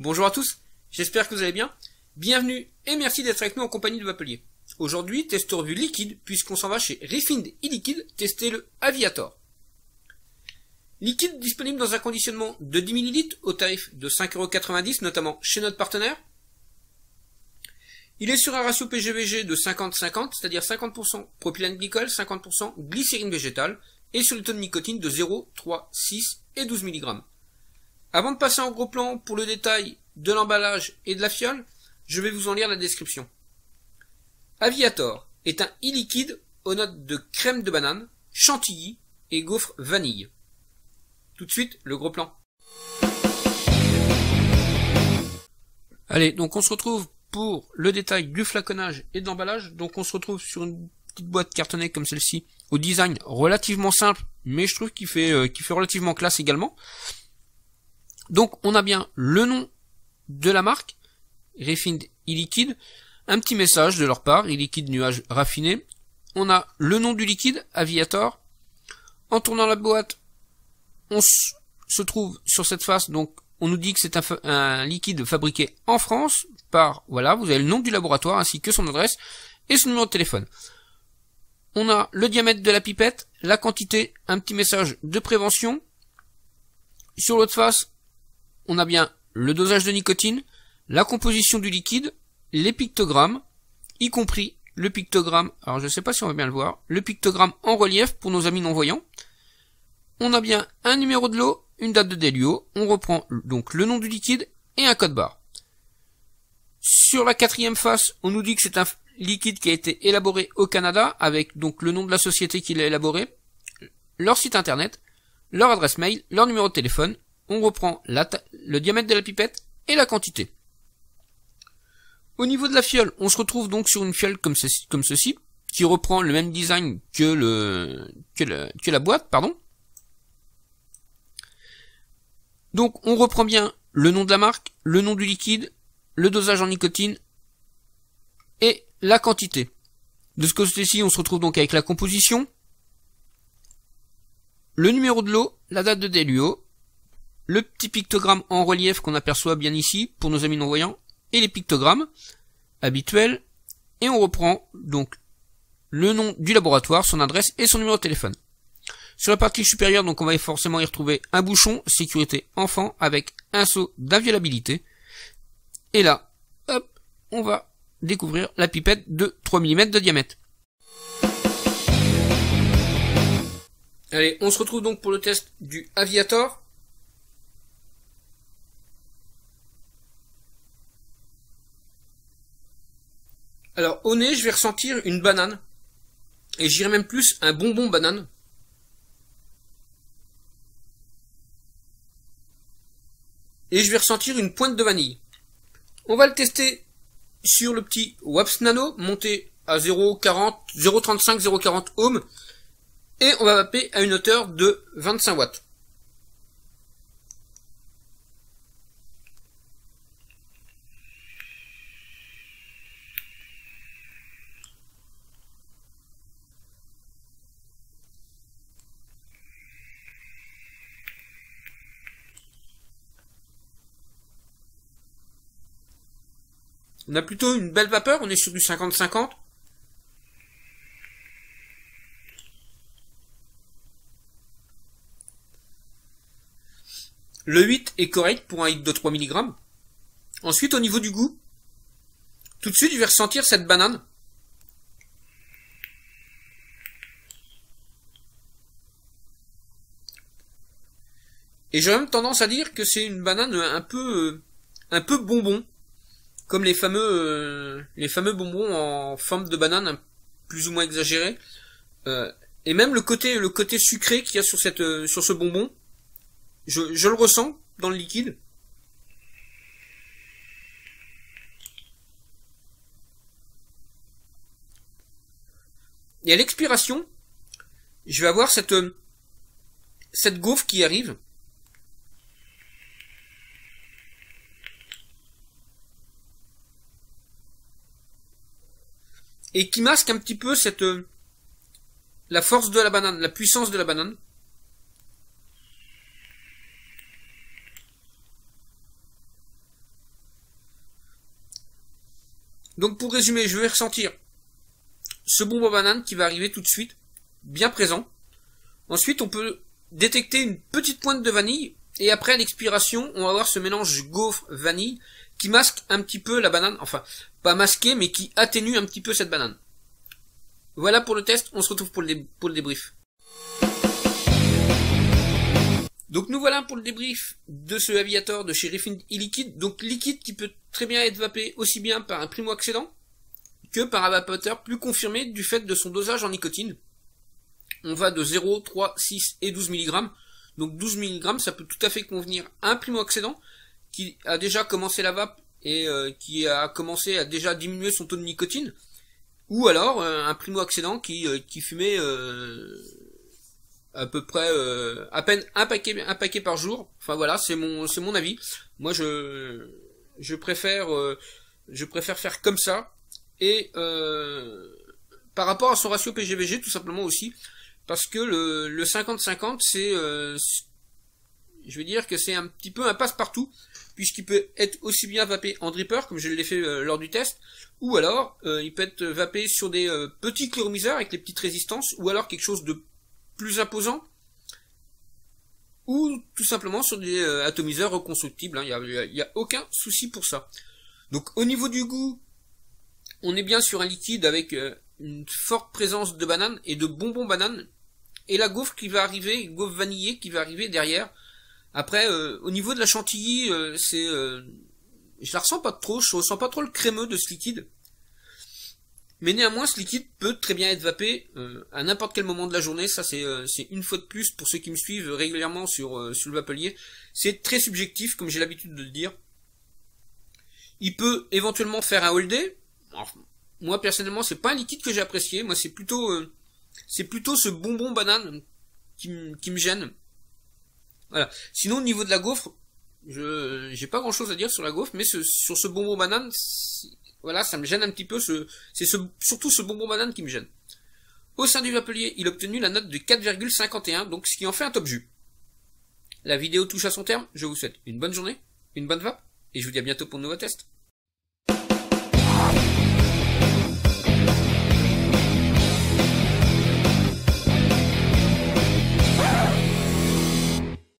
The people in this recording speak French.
Bonjour à tous, j'espère que vous allez bien. Bienvenue et merci d'être avec nous en compagnie de Vapelier. Aujourd'hui, test revue liquide, puisqu'on s'en va chez Refind e-Liquid tester le Aviator. Liquide disponible dans un conditionnement de 10 ml au tarif de 5,90 €, notamment chez notre partenaire. Il est sur un ratio PGVG de 50-50, c'est-à-dire 50% propylène glycol, 50% glycérine végétale, et sur le taux de nicotine de 0, 3, 6 et 12 mg. Avant de passer en gros plan pour le détail de l'emballage et de la fiole, je vais vous en lire la description. Aviator est un e-liquide aux notes de crème de banane, chantilly et gaufre vanille. Tout de suite, le gros plan. Allez, donc on se retrouve pour le détail du flaconnage et de l'emballage. Donc on se retrouve sur une petite boîte cartonnée comme celle-ci, au design relativement simple, mais je trouve qu'il fait relativement classe également. Donc on a bien le nom de la marque, Refind e-Liquid, un petit message de leur part, e-Liquid nuage raffiné. On a le nom du liquide, Aviator. En tournant la boîte, on se trouve sur cette face, donc on nous dit que c'est un liquide fabriqué en France par, voilà, vous avez le nom du laboratoire ainsi que son adresse et son numéro de téléphone. On a le diamètre de la pipette, la quantité, un petit message de prévention. Sur l'autre face, on a bien le dosage de nicotine, la composition du liquide, les pictogrammes, y compris le pictogramme, alors je ne sais pas si on va bien le voir, le pictogramme en relief pour nos amis non-voyants. On a bien un numéro de lot, une date de déluo, on reprend donc le nom du liquide et un code barre. Sur la quatrième face, on nous dit que c'est un liquide qui a été élaboré au Canada, avec donc le nom de la société qui l'a élaboré, leur site internet, leur adresse mail, leur numéro de téléphone. On reprend le diamètre de la pipette et la quantité. Au niveau de la fiole, on se retrouve donc sur une fiole comme ceci, qui reprend le même design que la boîte, pardon. Donc on reprend bien le nom de la marque, le nom du liquide, le dosage en nicotine et la quantité. De ce côté-ci, on se retrouve donc avec la composition, le numéro de lot, la date de déluo, le petit pictogramme en relief qu'on aperçoit bien ici pour nos amis non-voyants, et les pictogrammes habituels, et on reprend donc le nom du laboratoire, son adresse et son numéro de téléphone. Sur la partie supérieure, donc on va forcément y retrouver un bouchon sécurité enfant avec un seau d'inviolabilité. Et là, hop, on va découvrir la pipette de 3 mm de diamètre. Allez, on se retrouve donc pour le test du Aviator. Alors au nez, je vais ressentir une banane, et j'irai même plus un bonbon banane. Et je vais ressentir une pointe de vanille. On va le tester sur le petit WAPS Nano, monté à 0,35-0,40 ohms, et on va vaper à une hauteur de 25 watts. On a plutôt une belle vapeur, on est sur du 50-50. Le 8 est correct pour un hit de 3 mg. Ensuite, au niveau du goût, tout de suite, je vais ressentir cette banane. Et j'ai même tendance à dire que c'est une banane un peu bonbon. Comme les fameux bonbons en forme de banane, plus ou moins exagérés. Et même le côté sucré qu'il y a sur ce bonbon, je le ressens dans le liquide. Et à l'expiration, je vais avoir cette gaufre qui arrive. Et qui masque un petit peu la force de la banane, la puissance de la banane. Donc pour résumer, je vais ressentir ce bonbon banane qui va arriver tout de suite, bien présent. Ensuite, on peut détecter une petite pointe de vanille, et après à l'expiration, on va avoir ce mélange gaufre-vanille qui masque un petit peu la banane, enfin, pas masqué, mais qui atténue un petit peu cette banane. Voilà pour le test, on se retrouve pour le débrief. Donc nous voilà pour le débrief de ce Aviator de chez Refined e-liquide, donc liquide qui peut très bien être vapé aussi bien par un primo-accédant que par un vapoteur plus confirmé du fait de son dosage en nicotine. On va de 0, 3, 6 et 12 mg. Donc 12 mg, ça peut tout à fait convenir à un primo-accédant qui a déjà commencé la vape et qui a commencé à déjà diminuer son taux de nicotine, ou alors un primo-accédant qui fumait à peu près à peine un paquet par jour. Enfin voilà, c'est mon avis. Moi je préfère faire comme ça. Et par rapport à son ratio PGVG, tout simplement aussi, parce que le 50-50, c'est je veux dire que c'est un petit peu un passe-partout, puisqu'il peut être aussi bien vapé en dripper, comme je l'ai fait lors du test, ou alors il peut être vapé sur des petits cléromiseurs avec les petites résistances, ou alors quelque chose de plus imposant, ou tout simplement sur des atomiseurs reconstructibles, hein. Il y a aucun souci pour ça. Donc au niveau du goût, on est bien sur un liquide avec une forte présence de banane et de bonbons banane, et la gaufre qui va arriver, gaufre vanillée qui va arriver derrière. Après, au niveau de la chantilly, je la ressens pas trop, je ressens pas trop le crémeux de ce liquide. Mais néanmoins, ce liquide peut très bien être vapé à n'importe quel moment de la journée. Ça, c'est une fois de plus, pour ceux qui me suivent régulièrement sur le Vapelier. C'est très subjectif, comme j'ai l'habitude de le dire. Il peut éventuellement faire un all day. Alors, moi, personnellement, c'est pas un liquide que j'ai apprécié. Moi, c'est plutôt ce bonbon banane qui me gêne. Voilà. Sinon, au niveau de la gaufre, j'ai pas grand chose à dire sur la gaufre, mais sur ce bonbon banane, voilà, ça me gêne un petit peu. Surtout ce bonbon banane qui me gêne. Au sein du Vapelier, il a obtenu la note de 4,51, donc ce qui en fait un top jus. La vidéo touche à son terme. Je vous souhaite une bonne journée, une bonne vape, et je vous dis à bientôt pour de nouveaux tests.